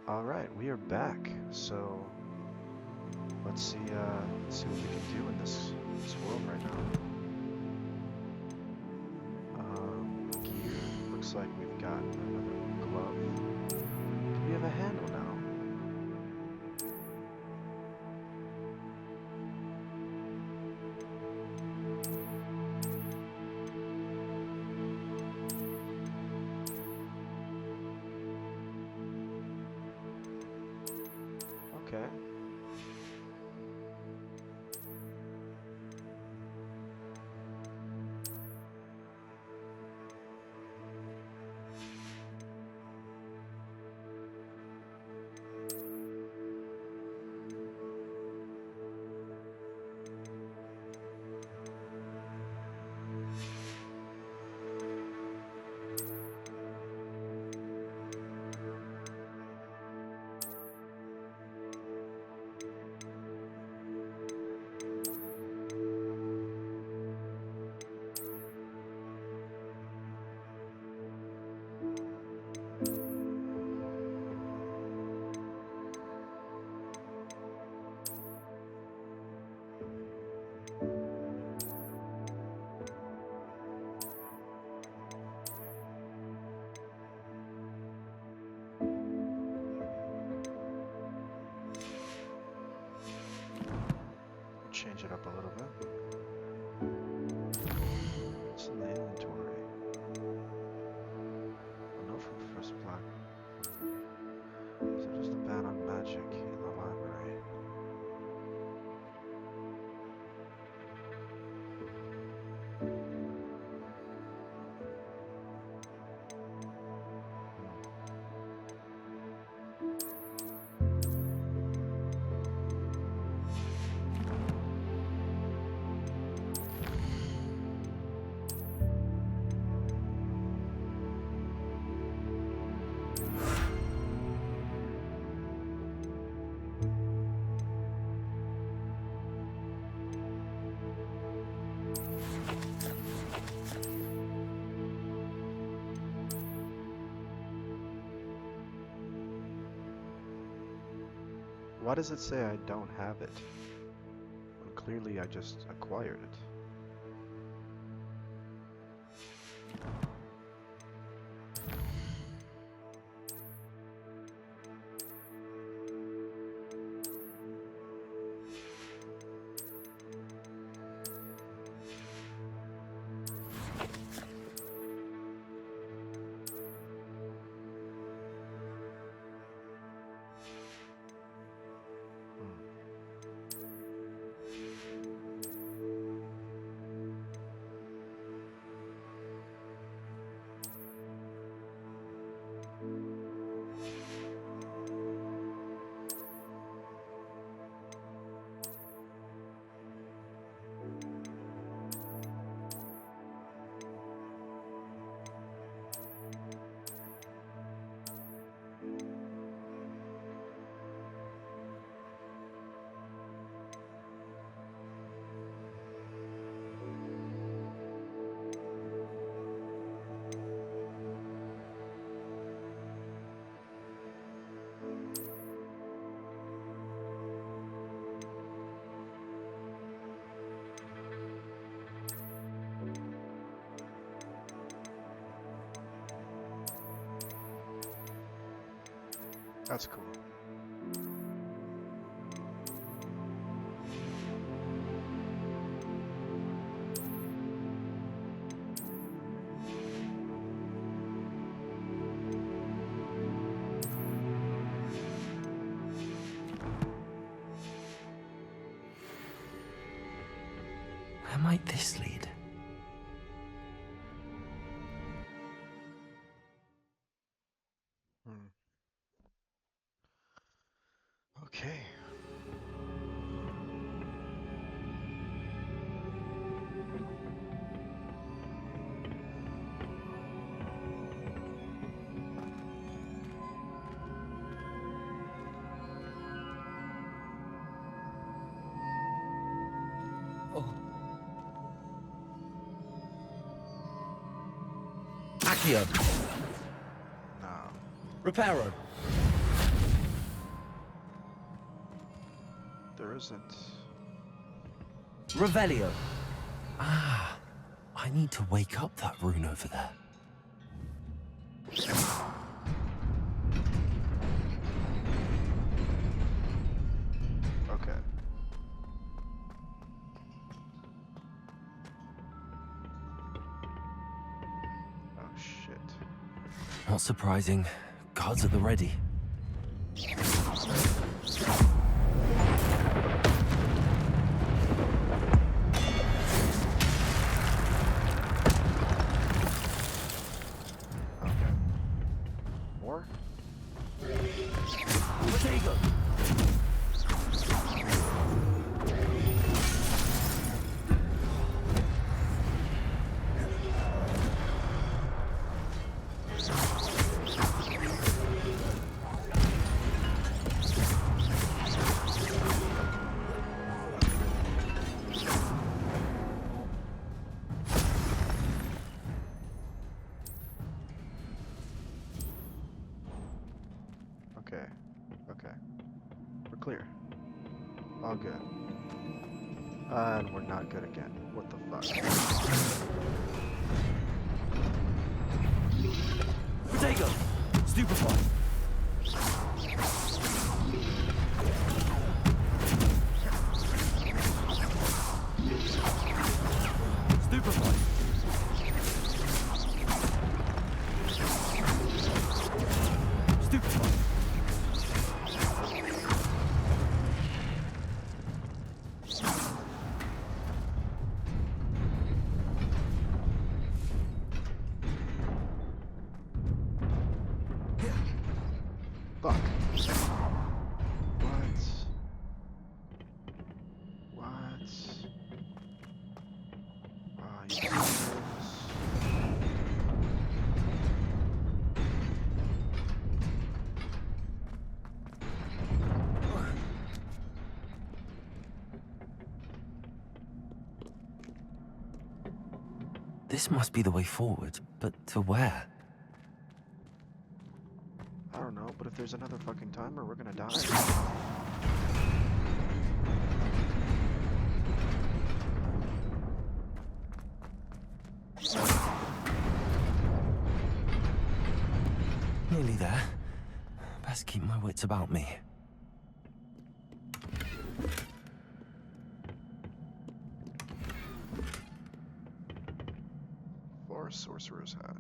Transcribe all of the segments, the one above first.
Alright, we are back. So let's see what we can do in this world right now. Gear. Looks like we've got another glove. Do we have a handle now? Okay. Change it up a little bit. What's in the inventory? A note from Professor Black. So just a ban on magic in the library. Why does it say I don't have it? When clearly I just acquired it. That's cool. Where might this lead? Okay. Oh. Accio. No. Reparo. there isn't. Revelio. Ah, I need to wake up that rune over there. Okay. Oh shit. Not surprising. Guards at the ready. Okay. More? Potato. Okay. Okay. We're clear. All good. And we're not good again. What the fuck? Potato. Stupefy. Stupefy. Stupefy. Fuck. What? What? Ah, you guys. This must be the way forward, but to where? I don't know, but if there's another fucking timer, we're gonna die. Nearly there. Best keep my wits about me. For a sorcerer's hat.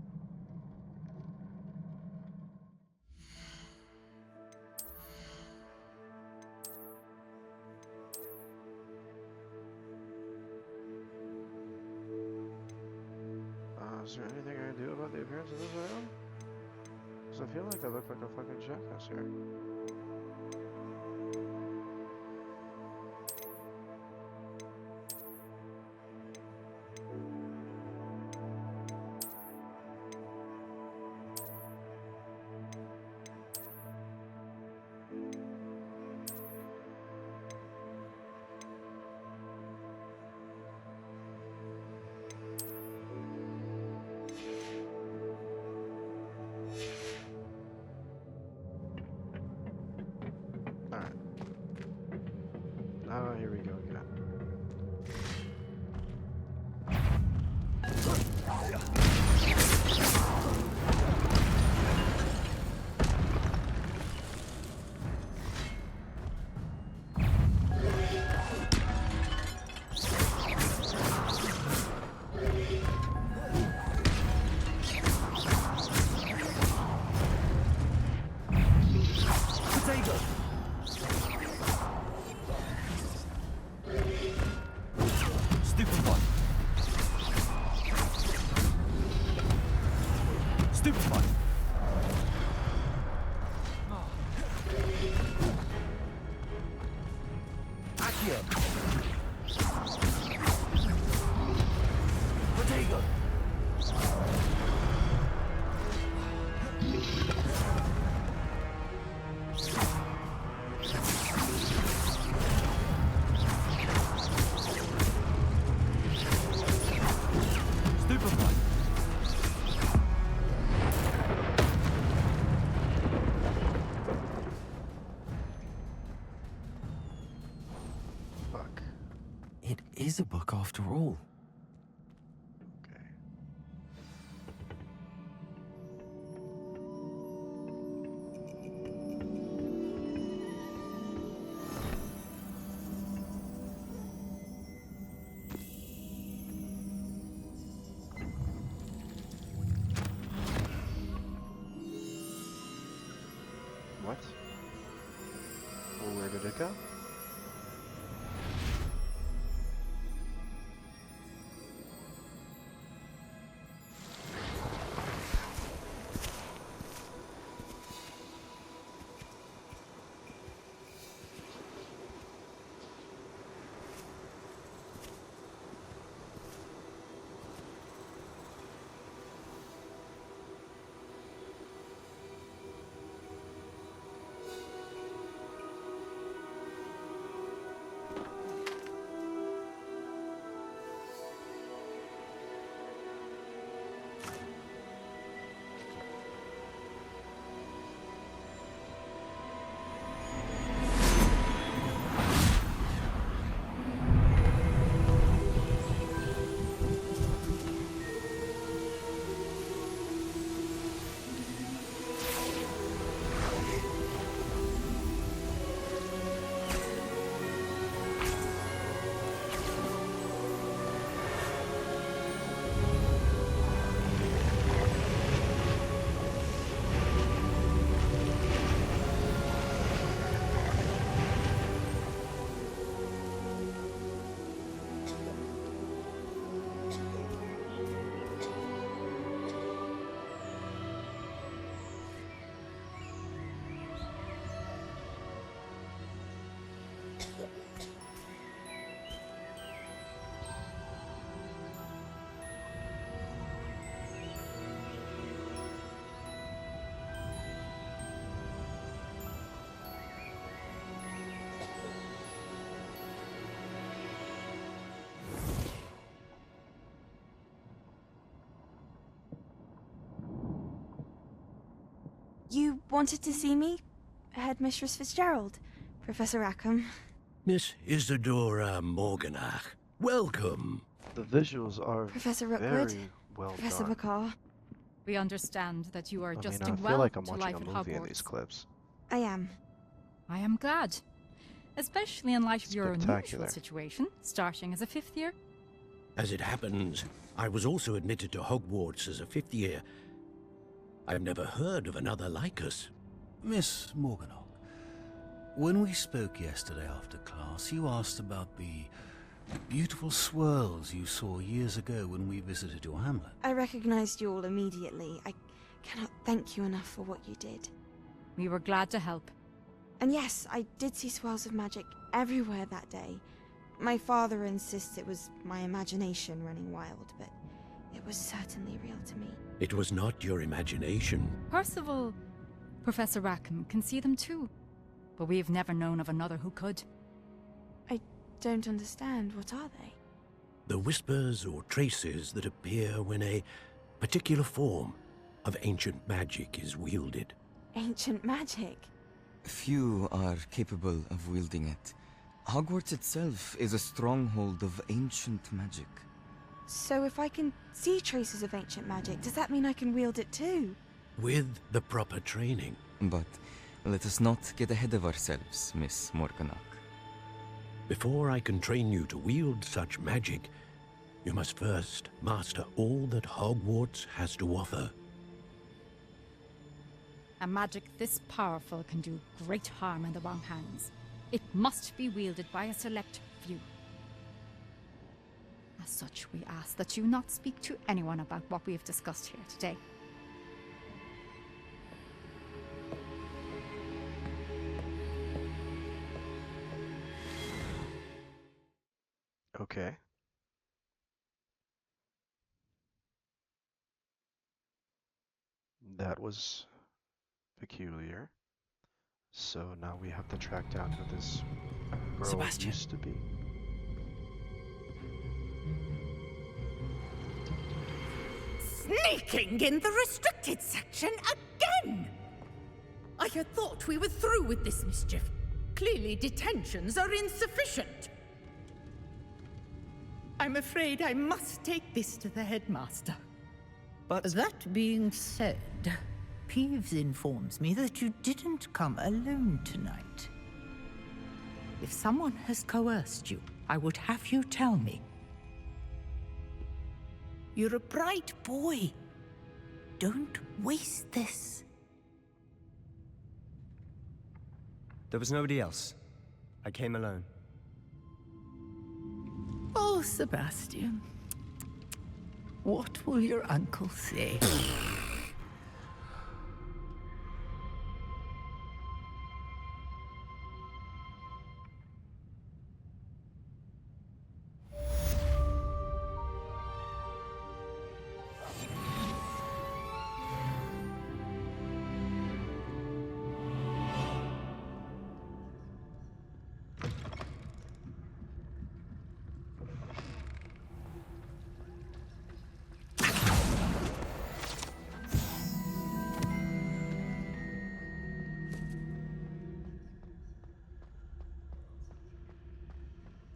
Is there anything I can do about the appearance of this item? Because I feel like I look like a fucking jackass here. Alright. Oh, here we go again. Potato. Stupefy. Stupefy. Accio. Potato. Stupefy. is a book after all. Okay. What? Well, where did it go? You wanted to see me? Headmistress Fitzgerald, Professor Rackham. Miss Isadora Morganach, welcome. The visuals are Professor Rookwood, very well Professor done. Bakar. We understand that you are I mean, adjusting I feel well like I'm to watching life a at movie in these Hogwarts. clips. I am. I am glad. Especially in light of your unusual Spectacular. situation, starting as a 5th year. As it happens, I was also admitted to Hogwarts as a 5th year. I've never heard of another like us. Miss Morganach, when we spoke yesterday after class, you asked about the beautiful swirls you saw years ago when we visited your hamlet. I recognized you all immediately. I cannot thank you enough for what you did. We were glad to help. And yes, I did see swirls of magic everywhere that day. My father insists it was my imagination running wild, but it was certainly real to me. It was not your imagination. Percival, Professor Rackham can see them too. But we've never known of another who could. I don't understand. What are they? The whispers or traces that appear when a particular form of ancient magic is wielded. Ancient magic? Few are capable of wielding it. Hogwarts itself is a stronghold of ancient magic. So if I can see traces of ancient magic, does that mean I can wield it too? With the proper training. But let us not get ahead of ourselves, Miss Morganach. Before I can train you to wield such magic, you must first master all that Hogwarts has to offer. A magic this powerful can do great harm in the wrong hands. It must be wielded by a select few. As such, we ask that you not speak to anyone about what we have discussed here today. Okay. That was peculiar. So now we have to track down who this girl Sebastian. used to be. Sneaking in the restricted section again! I had thought we were through with this mischief. Clearly detentions are insufficient. I'm afraid I must take this to the headmaster. But that being said, Peeves informs me that you didn't come alone tonight. If someone has coerced you, I would have you tell me. You're a bright boy. Don't waste this. there was nobody else. I came alone. Oh, Sebastian. What will your uncle say?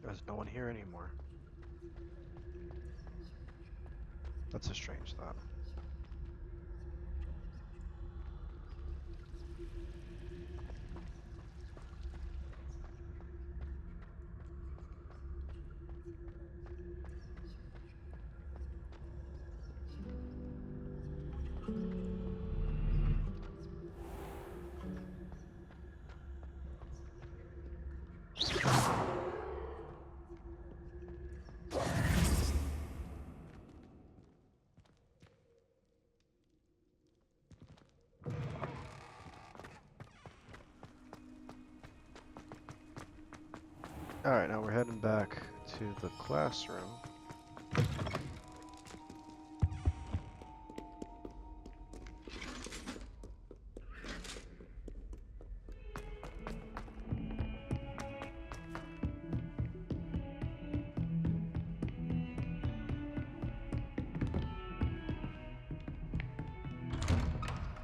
There's no one here anymore. That's a strange thought. Alright, now we're heading back to the classroom.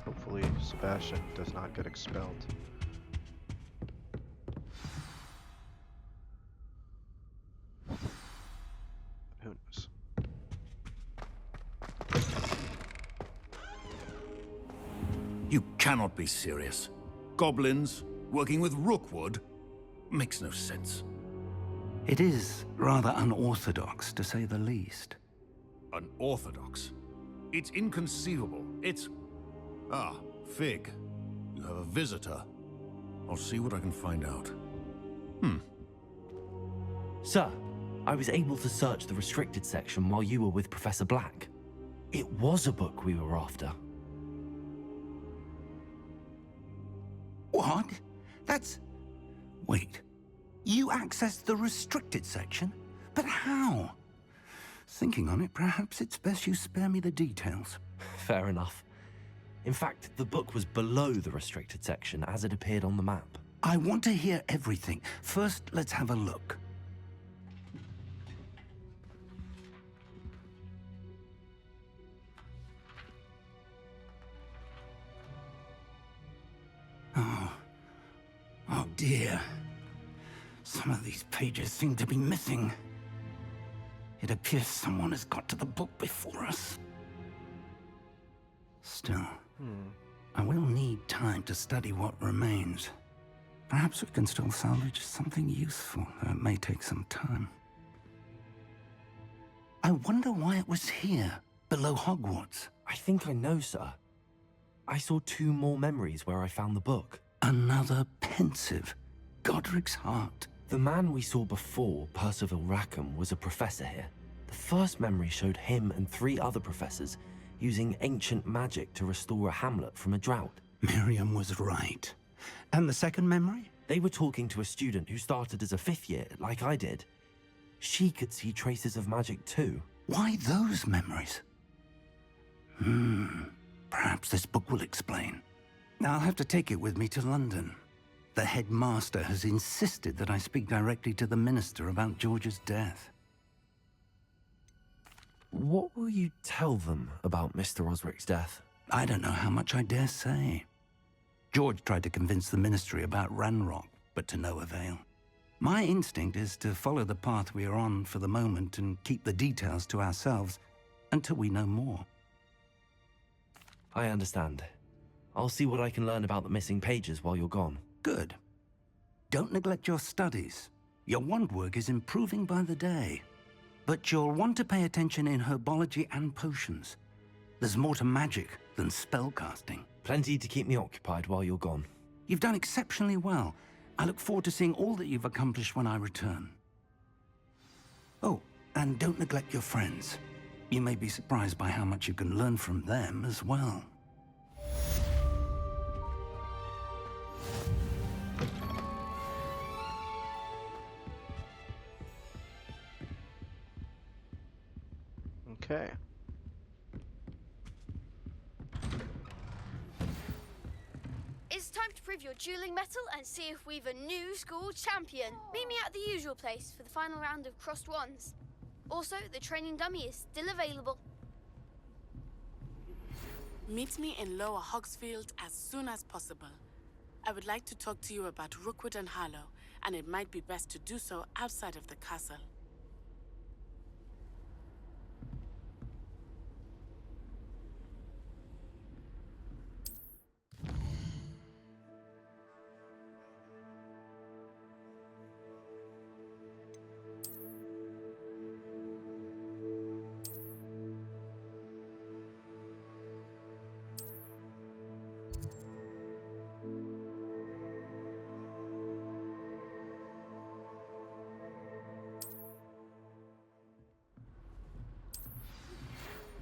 Hopefully Sebastian does not get expelled. Who knows? You cannot be serious. Goblins working with Rookwood makes no sense. It is rather unorthodox, to say the least. Unorthodox? It's inconceivable. It's... Ah, Fig. You have a visitor. I'll see what I can find out. Sir, I was able to search the restricted section while you were with Professor Black. It was a book we were after. What? That's... Wait. You accessed the restricted section? But how? Thinking on it, perhaps it's best you spare me the details. Fair enough. In fact, the book was below the restricted section as it appeared on the map. I want to hear everything. First, let's have a look. Oh dear. Some of these pages seem to be missing. It appears someone has got to the book before us. Still, I will need time to study what remains. Perhaps we can still salvage something useful, though it may take some time. I wonder why it was here, below Hogwarts. I think I know, sir. I saw 2 more memories where I found the book. Another pensive. Godric's heart. The man we saw before, Percival Rackham, was a professor here. The first memory showed him and 3 other professors using ancient magic to restore a hamlet from a drought. Miriam was right. And the second memory? They were talking to a student who started as a 5th year, like I did. She could see traces of magic too. Why those memories? Perhaps this book will explain. I'll have to take it with me to London. The headmaster has insisted that I speak directly to the minister about George's death. What will you tell them about Mr. Osric's death? I don't know how much I dare say. George tried to convince the ministry about Ranrock, but to no avail. My instinct is to follow the path we are on for the moment and keep the details to ourselves until we know more. I understand. I'll see what I can learn about the missing pages while you're gone. Good. Don't neglect your studies. Your wand work is improving by the day. But you'll want to pay attention in herbology and potions. There's more to magic than spellcasting. Plenty to keep me occupied while you're gone. You've done exceptionally well. I look forward to seeing all that you've accomplished when I return. Oh, and don't neglect your friends. You may be surprised by how much you can learn from them as well. Okay. It's time to prove your dueling mettle and see if we've a new school champion. Meet me at the usual place for the final round of crossed wands. Also, the training dummy is still available. Meet me in Lower Hogsfield as soon as possible. I would like to talk to you about Rookwood and Harlow, and it might be best to do so outside of the castle.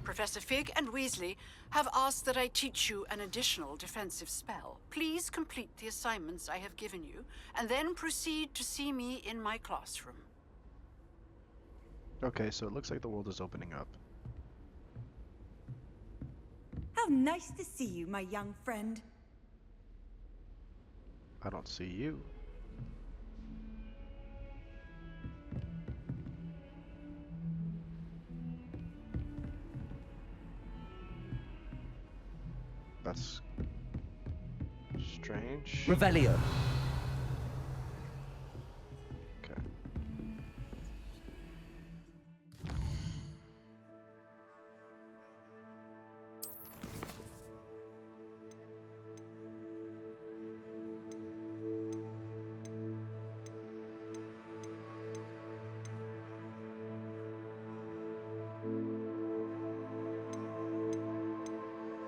Professor Fig and Weasley have asked that I teach you an additional defensive spell. Please complete the assignments I have given you, and then proceed to see me in my classroom. Okay, so it looks like the world is opening up. How nice to see you, my young friend. I don't see you. That's strange. Revelio. Okay.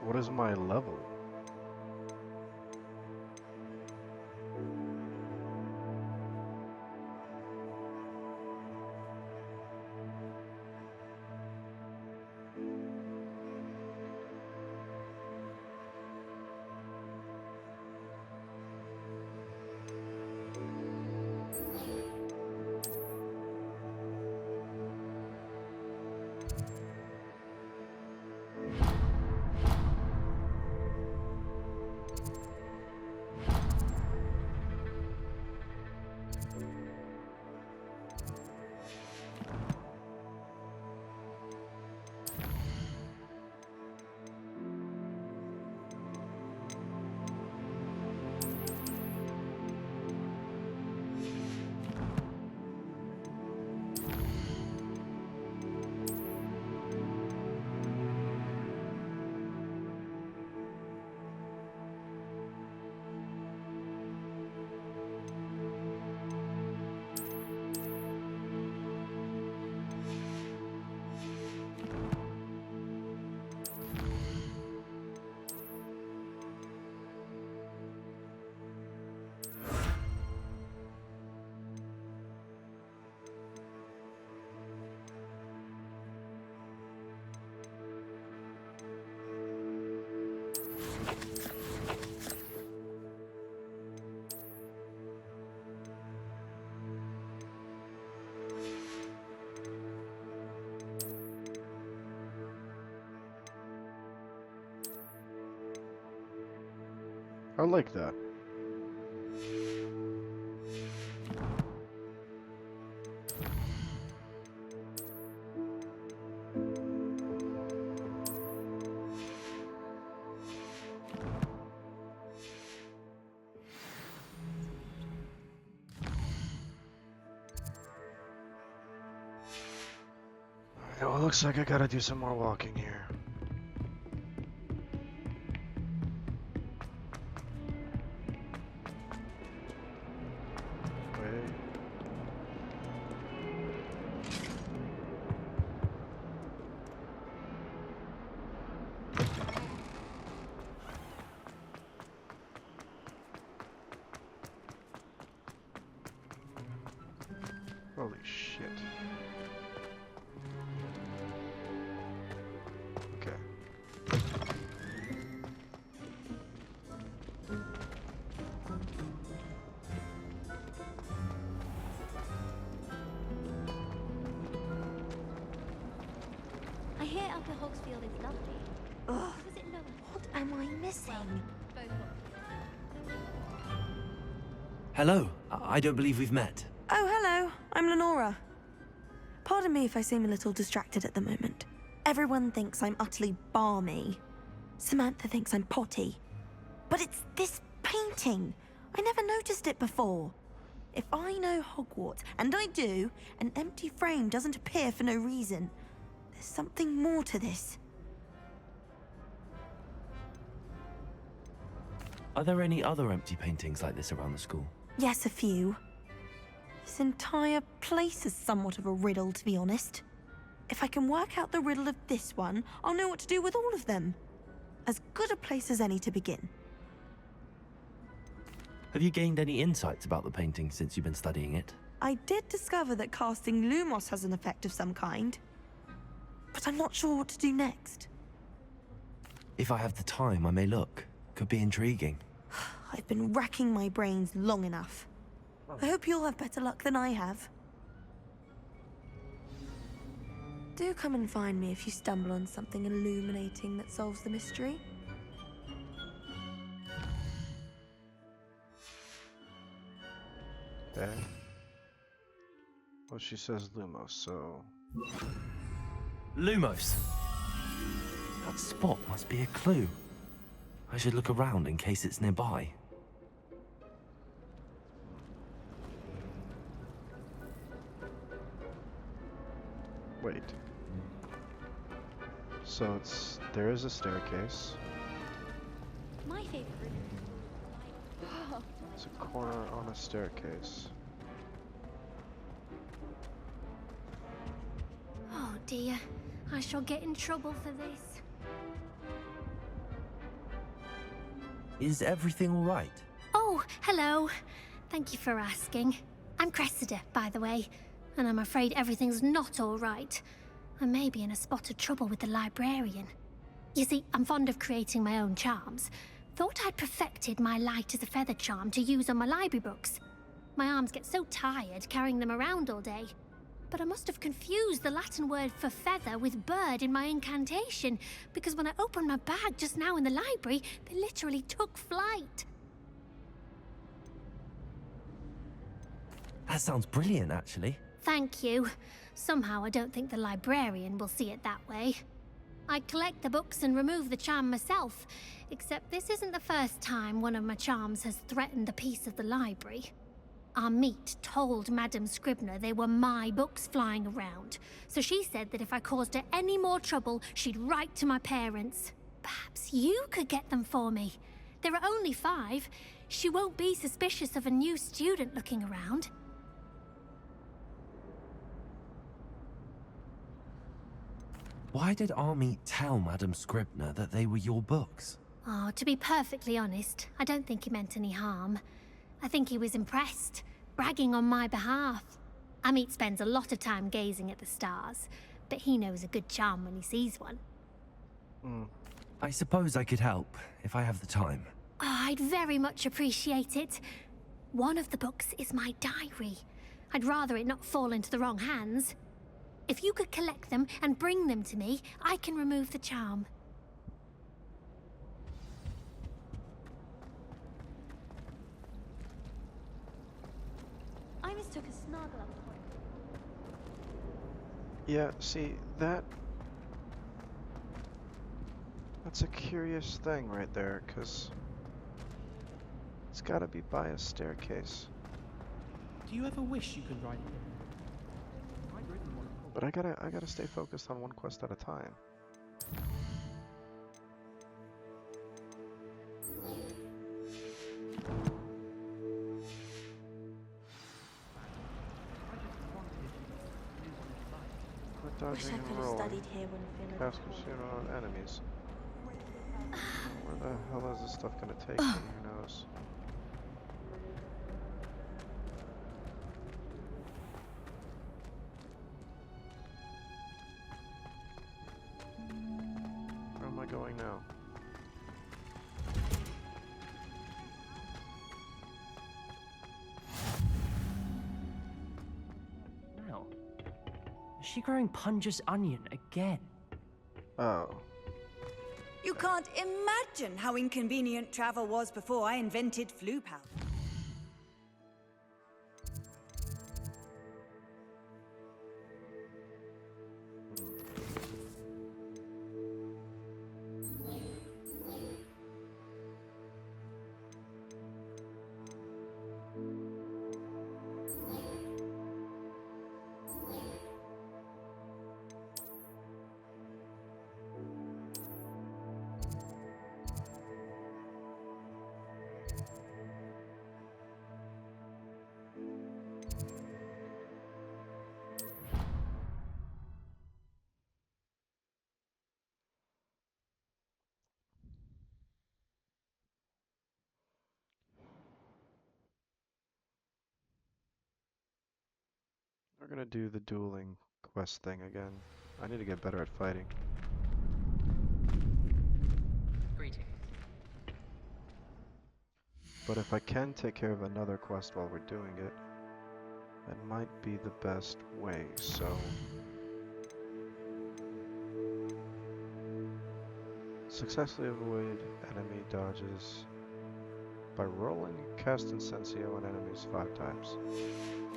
What is my level? I like that. Well, it looks like I gotta do some more walking here. Holy shit. Okay. I hear Upper Hogsfield is lovely. Ugh. Was it Lower? What am I missing? Hello. I don't believe we've met. Oh, hello. I'm Lenora. Pardon me if I seem a little distracted at the moment. Everyone thinks I'm utterly balmy. Samantha thinks I'm potty. But it's this painting. I never noticed it before. If I know Hogwarts, and I do, an empty frame doesn't appear for no reason. There's something more to this. Are there any other empty paintings like this around the school? Yes, a few. This entire place is somewhat of a riddle, to be honest. If I can work out the riddle of this one, I'll know what to do with all of them. As good a place as any to begin. Have you gained any insights about the painting since you've been studying it? I did discover that casting Lumos has an effect of some kind, but I'm not sure what to do next. If I have the time, I may look. Could be intriguing. I've been racking my brains long enough. I hope you'll have better luck than I have. Do come and find me if you stumble on something illuminating that solves the mystery. Okay. Well, she says Lumos, so... Lumos! That spot must be a clue. I should look around in case it's nearby. Wait. So there is a staircase. My favorite room. It's a corner on a staircase. Oh dear, I shall get in trouble for this. Is everything all right? Oh, hello. Thank you for asking. I'm Cressida, by the way, and I'm afraid everything's not all right. I may be in a spot of trouble with the librarian. You see, I'm fond of creating my own charms. Thought I'd perfected my light as a feather charm to use on my library books. My arms get so tired carrying them around all day. But I must have confused the Latin word for feather with bird in my incantation, because when I opened my bag just now in the library, they literally took flight. That sounds brilliant, actually. Thank you. Somehow I don't think the librarian will see it that way. I collect the books and remove the charm myself, except this isn't the first time one of my charms has threatened the peace of the library. Our meet told Madame Scribner they were my books flying around, so she said that if I caused her any more trouble, she'd write to my parents. Perhaps you could get them for me. There are only 5. She won't be suspicious of a new student looking around. Why did Army tell Madame Scribner that they were your books? Oh, to be perfectly honest, I don't think he meant any harm. I think he was impressed, bragging on my behalf. Amit spends a lot of time gazing at the stars, but he knows a good charm when he sees one. I suppose I could help, if I have the time. Oh, I'd very much appreciate it. One of the books is my diary. I'd rather it not fall into the wrong hands. If you could collect them and bring them to me, I can remove the charm. I mistook a snuggle up for it. Yeah, see, that's a curious thing right there, because it's gotta be by a staircase. Do you ever wish you could write? I'd written one. But I gotta stay focused on one quest at a time. Wish I could have studied here when feeling Cast Casino on enemies. Where the hell is this stuff gonna take me? Who knows? Where am I going now? Now, is she growing Punja's onion again? Oh. You can't imagine how inconvenient travel was before I invented flu powder. We're gonna do the dueling quest thing again. I need to get better at fighting. Greetings. But if I can take care of another quest while we're doing it, that might be the best way, so... Successfully avoid enemy dodges by rolling cast Incensio on enemies 5 times.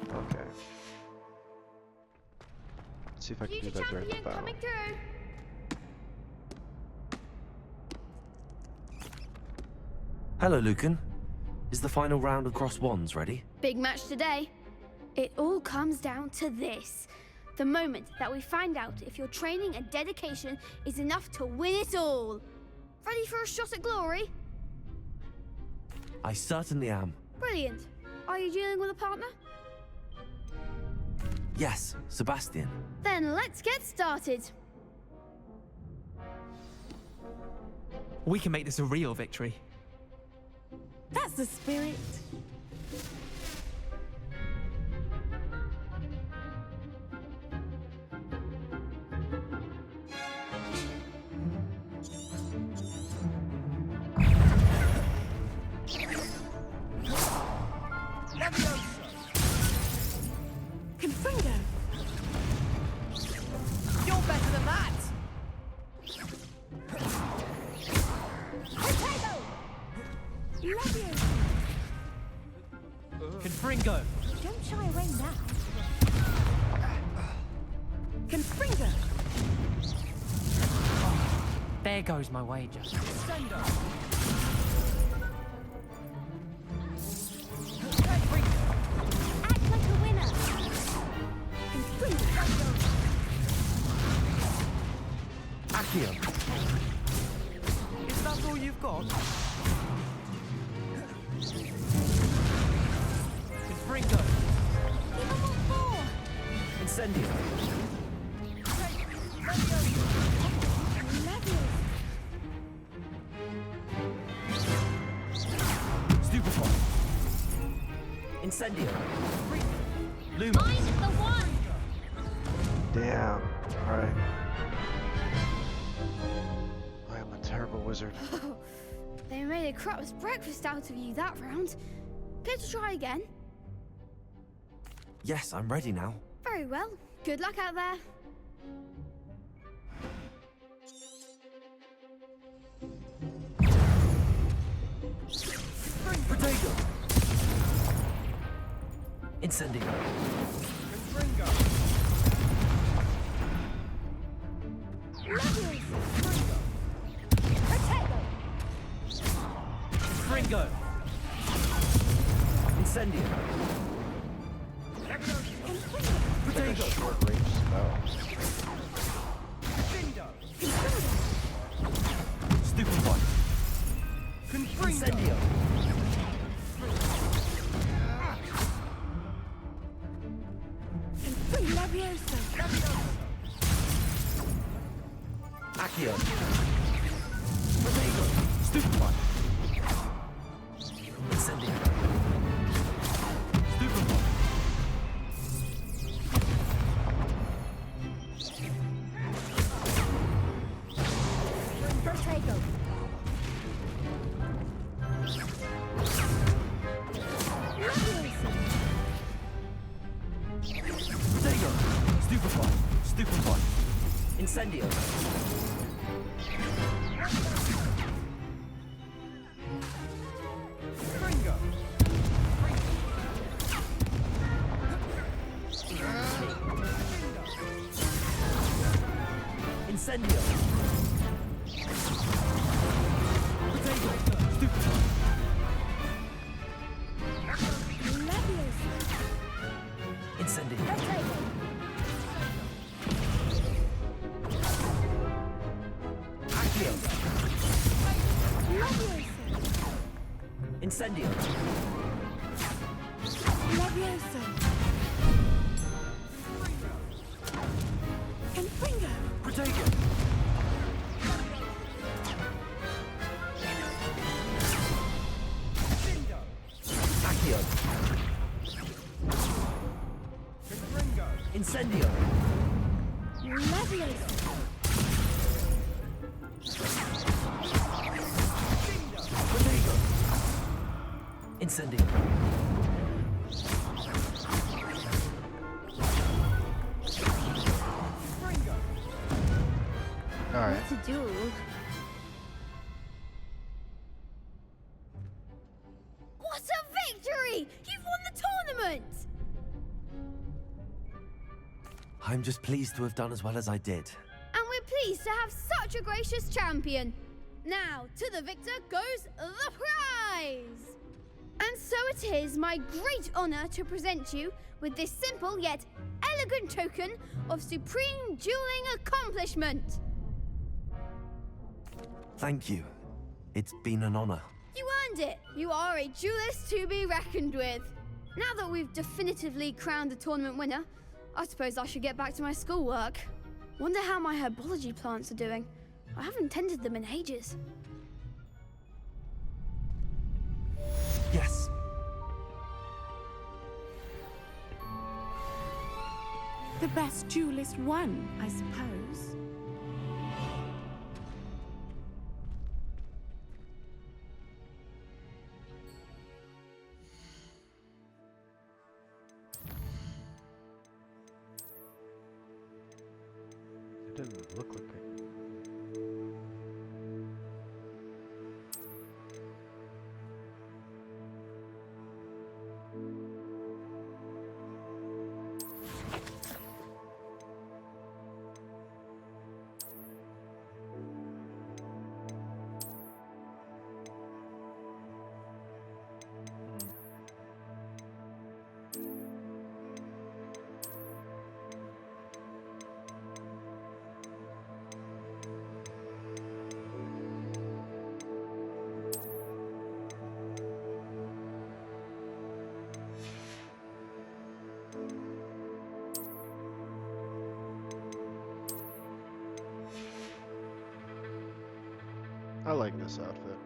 Okay. Let's see if I can do that during the battle. Hello, Lucan. Is the final round of Cross Wands ready? Big match today. It all comes down to this. The moment that we find out if your training and dedication is enough to win it all. Ready for a shot at glory? I certainly am. Brilliant. Are you dealing with a partner? Yes, Sebastian. Then let's get started. We can make this a real victory. That's the spirit. Confringo! You're better than that! Potato! Levio! Confringo! Don't shy away now. Confringo! There goes my wager. Sendo! Act like a winner! Accio. Is that all you've got? Confringo. Incendio. Stupefy. Incendio. Lumos. I'm the one! Damn. Alright. I am a terrible wizard. They made a crap's breakfast out of you that round. Care to try again? Yes, I'm ready now. Very well. Good luck out there. Potato. Incendio. Confringo. Confringo. Incendio. Potato. like a short-range spell. Stupid one. Incendio. Accio. Protego. Stupid one. Incendio. Stupid one. Protego. Protego. Stupid one. Stupid one. Incendio. Fringo. Incendio. Protego. Stupid one. Incendio. Accio. Incendio. Protego. Accio. Incendio. Protego. Incendio. All right. What to do? What a victory! You've won the tournament! I'm just pleased to have done as well as I did. And we're pleased to have such a gracious champion. Now, to the victor goes the prize! And so it is my great honor to present you with this simple yet elegant token of supreme dueling accomplishment. Thank you. It's been an honor. You earned it. You are a duelist to be reckoned with. Now that we've definitively crowned the tournament winner, I suppose I should get back to my schoolwork. Wonder how my herbology plants are doing. I haven't tended them in ages. Yes. The best duelist won, I suppose. It didn't look like it. I like this outfit.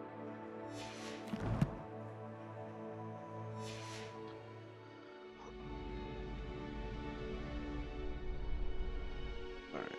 All right.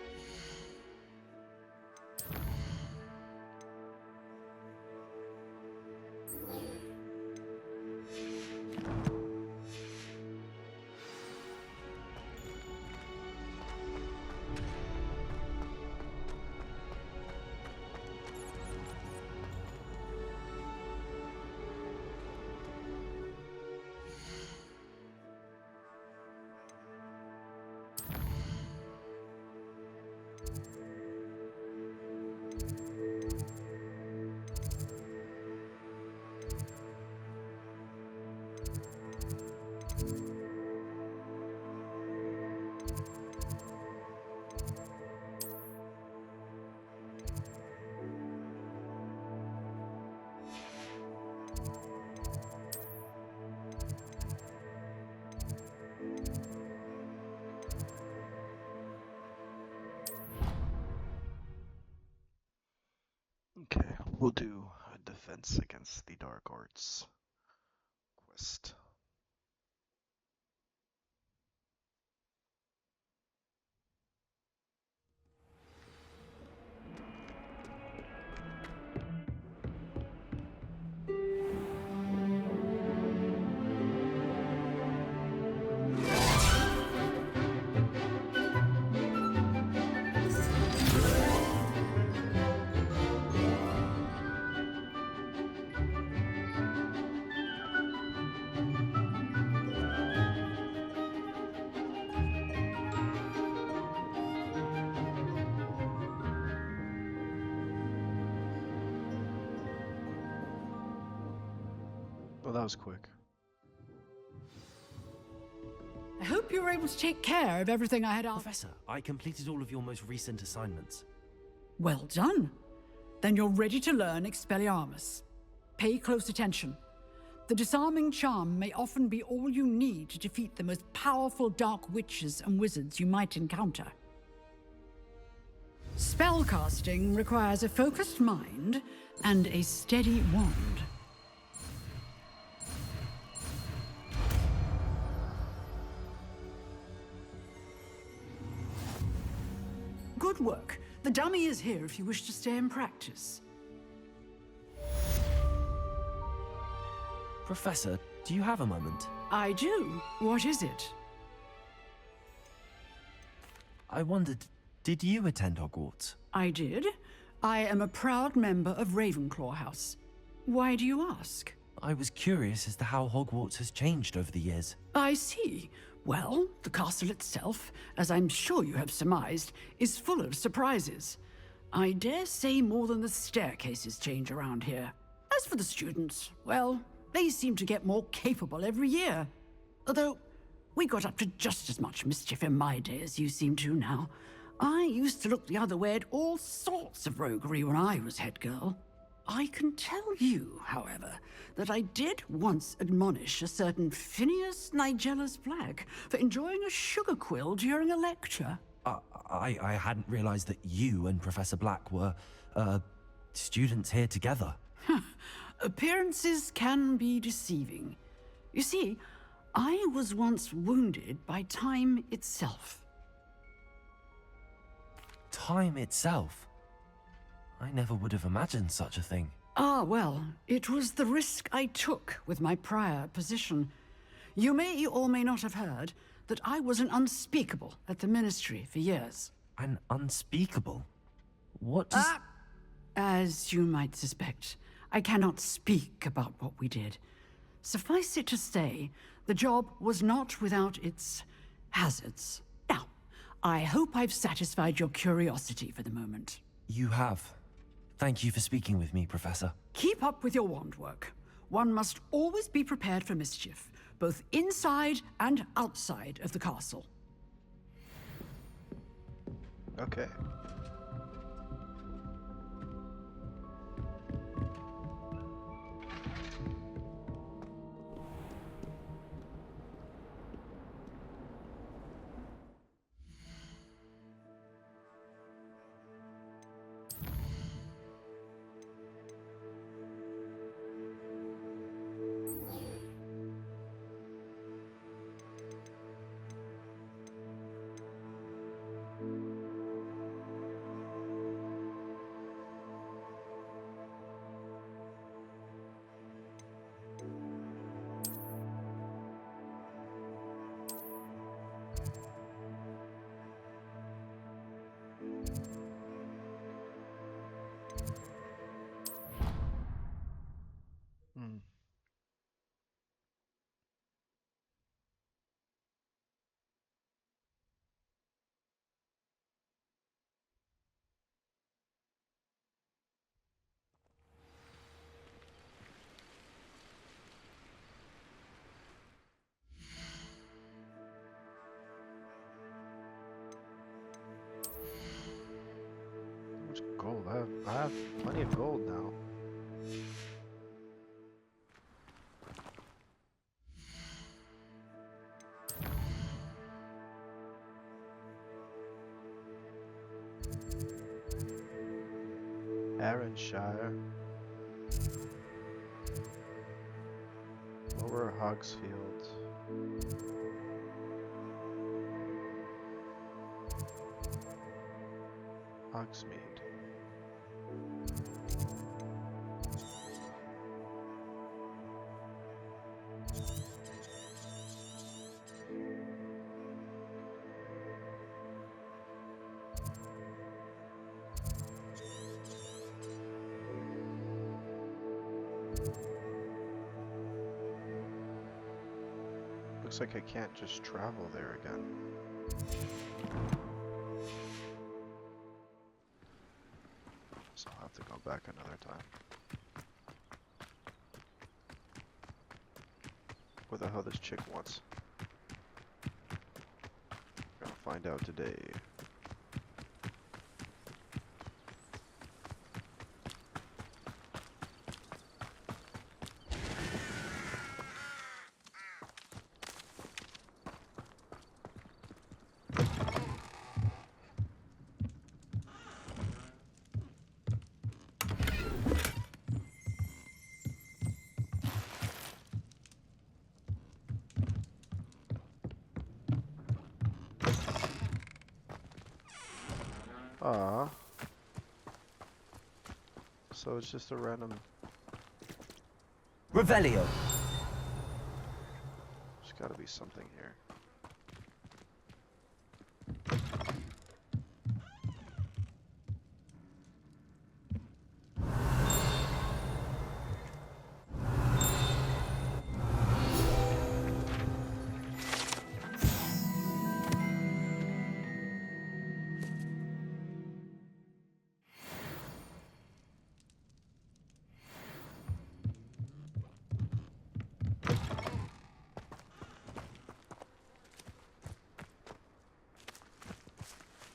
We'll do a defense against the dark arts quest. Well, that was quick. I hope you were able to take care of everything I had asked. Professor, I completed all of your most recent assignments. Well done. Then you're ready to learn Expelliarmus. Pay close attention. The disarming charm may often be all you need to defeat the most powerful dark witches and wizards you might encounter. Spellcasting requires a focused mind and a steady wand. Good work. The dummy is here if you wish to stay and practice. Professor, do you have a moment? I do. What is it? I wondered, did you attend Hogwarts? I did. I am a proud member of Ravenclaw House. Why do you ask? I was curious as to how Hogwarts has changed over the years. I see. Well, the castle itself, as I'm sure you have surmised, is full of surprises. I dare say more than the staircases change around here. As for the students, well, they seem to get more capable every year. Although, we got up to just as much mischief in my day as you seem to now. I used to look the other way at all sorts of roguery when I was head girl. I can tell you, however, that I did once admonish a certain Phineas Nigellus Black for enjoying a sugar quill during a lecture. I hadn't realized that you and Professor Black were, students here together. Appearances can be deceiving. You see, I was once wounded by time itself. Time itself? I never would have imagined such a thing. Ah, well, it was the risk I took with my prior position. You may or may not have heard that I was an unspeakable at the Ministry for years. An unspeakable? What does... As you might suspect, I cannot speak about what we did. Suffice it to say, the job was not without its hazards. Now, I hope I've satisfied your curiosity for the moment. You have. Thank you for speaking with me, Professor. Keep up with your wand work. One must always be prepared for mischief, both inside and outside of the castle. Okay. Gold. I have plenty of gold now. Aaronshire. Lower Hogsfield. Hogsmeade. Looks like I can't just travel there again. So I'll have to go back another time. What the hell this chick wants? Gonna find out today. Ah. So it's just a random... Revelio. There's gotta be something here.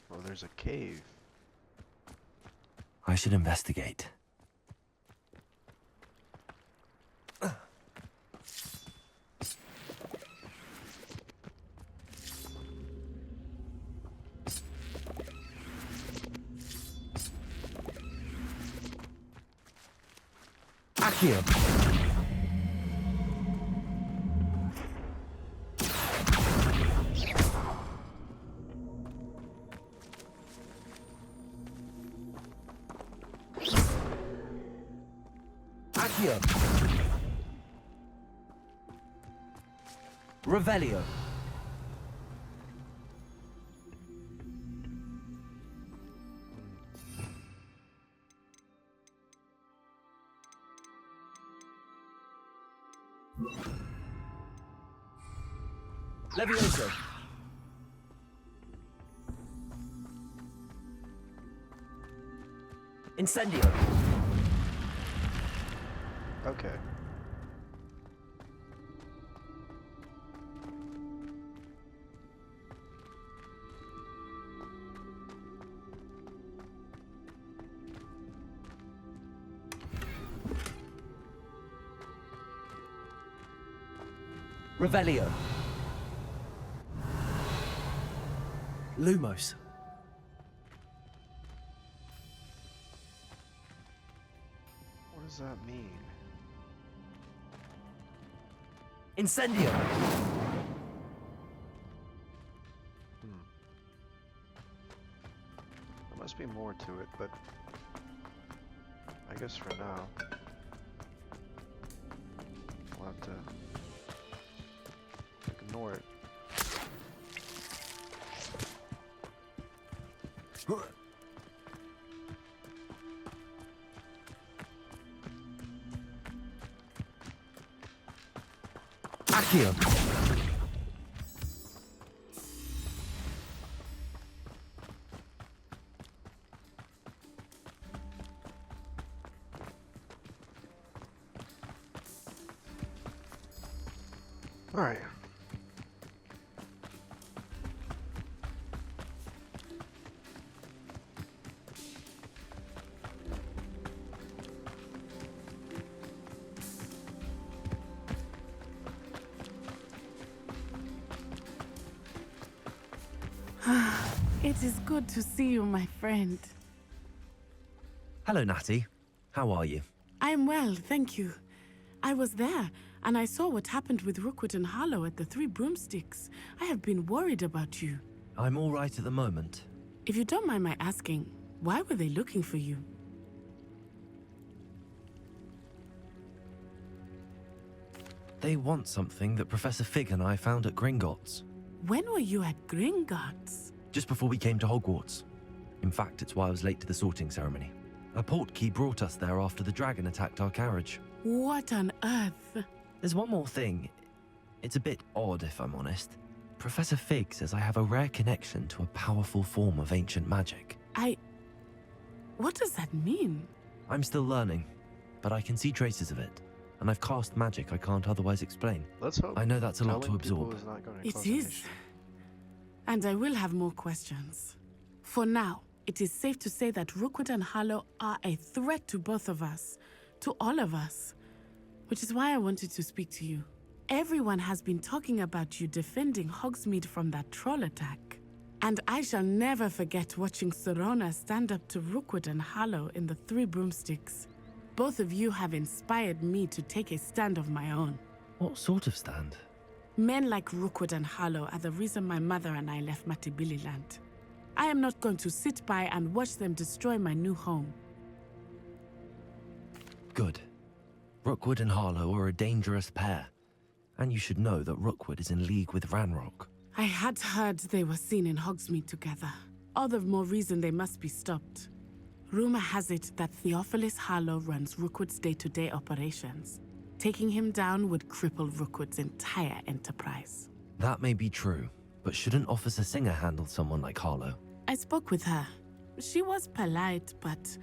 Oh, there's a cave. I should investigate. Accio. Accio. Revelio. Levioso. Incendio. Okay. Revelio. Lumos. What does that mean? Incendio. There must be more to it, but I guess for now we'll have to ignore it. Accio. All right. It is good to see you, my friend. Hello, Natty. How are you? I'm well, thank you. I was there, and I saw what happened with Rookwood and Harlow at the Three Broomsticks. I have been worried about you. I'm all right at the moment. If you don't mind my asking, why were they looking for you? They want something that Professor Fig and I found at Gringotts. When were you at Gringotts? Just before we came to Hogwarts. In fact, it's why I was late to the sorting ceremony. A portkey brought us there after the dragon attacked our carriage. What on earth? There's one more thing. It's a bit odd, if I'm honest. Professor Fig says I have a rare connection to a powerful form of ancient magic. What does that mean? I'm still learning, but I can see traces of it. And I've cast magic I can't otherwise explain. Let's hope. I know that's a lot to absorb. It is. And I will have more questions. For now, it is safe to say that Rookwood and Harlow are a threat to both of us. To all of us. Which is why I wanted to speak to you. Everyone has been talking about you defending Hogsmeade from that troll attack. And I shall never forget watching Serona stand up to Rookwood and Harlow in the Three Broomsticks. Both of you have inspired me to take a stand of my own. What sort of stand? Men like Rookwood and Harlow are the reason my mother and I left Matabeleland. I am not going to sit by and watch them destroy my new home. Good. Rookwood and Harlow are a dangerous pair. And you should know that Rookwood is in league with Ranrock. I had heard they were seen in Hogsmeade together. All the more reason they must be stopped. Rumor has it that Theophilus Harlow runs Rookwood's day-to-day operations. Taking him down would cripple Rookwood's entire enterprise. That may be true, but shouldn't Officer Singer handle someone like Harlow? I spoke with her. She was polite, but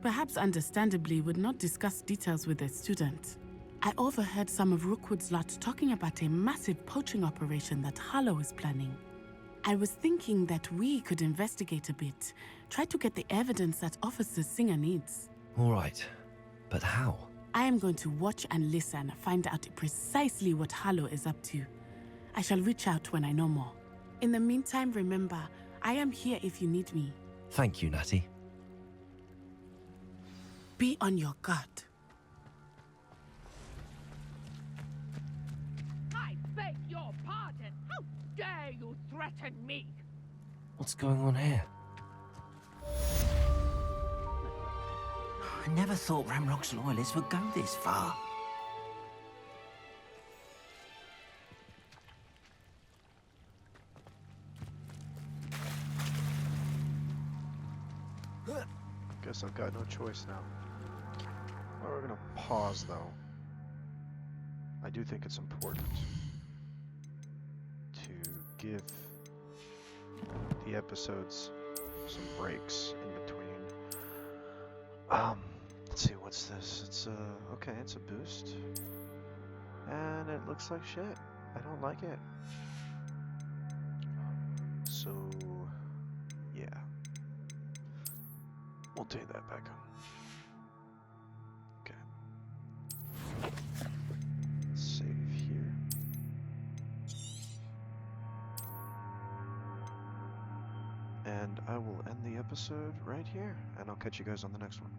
perhaps understandably would not discuss details with a student. I overheard some of Rookwood's lot talking about a massive poaching operation that Harlow is planning. I was thinking that we could investigate a bit, try to get the evidence that Officer Singer needs. All right, but how? I am going to watch and listen, find out precisely what Harlow is up to. I shall reach out when I know more. In the meantime, remember, I am here if you need me. Thank you, Natty. Be on your guard. I beg your pardon. How dare you threaten me? What's going on here? I never thought Ranrock's loyalists would go this far. Guess I've got no choice now. Well, we're gonna pause though. I do think it's important to give the episodes some breaks in between. Let's see, what's this? It's okay, it's a boost. And it looks like shit. I don't like it. So, yeah. We'll take that back on. Okay. Save here. And I will end the episode right here, and I'll catch you guys on the next one.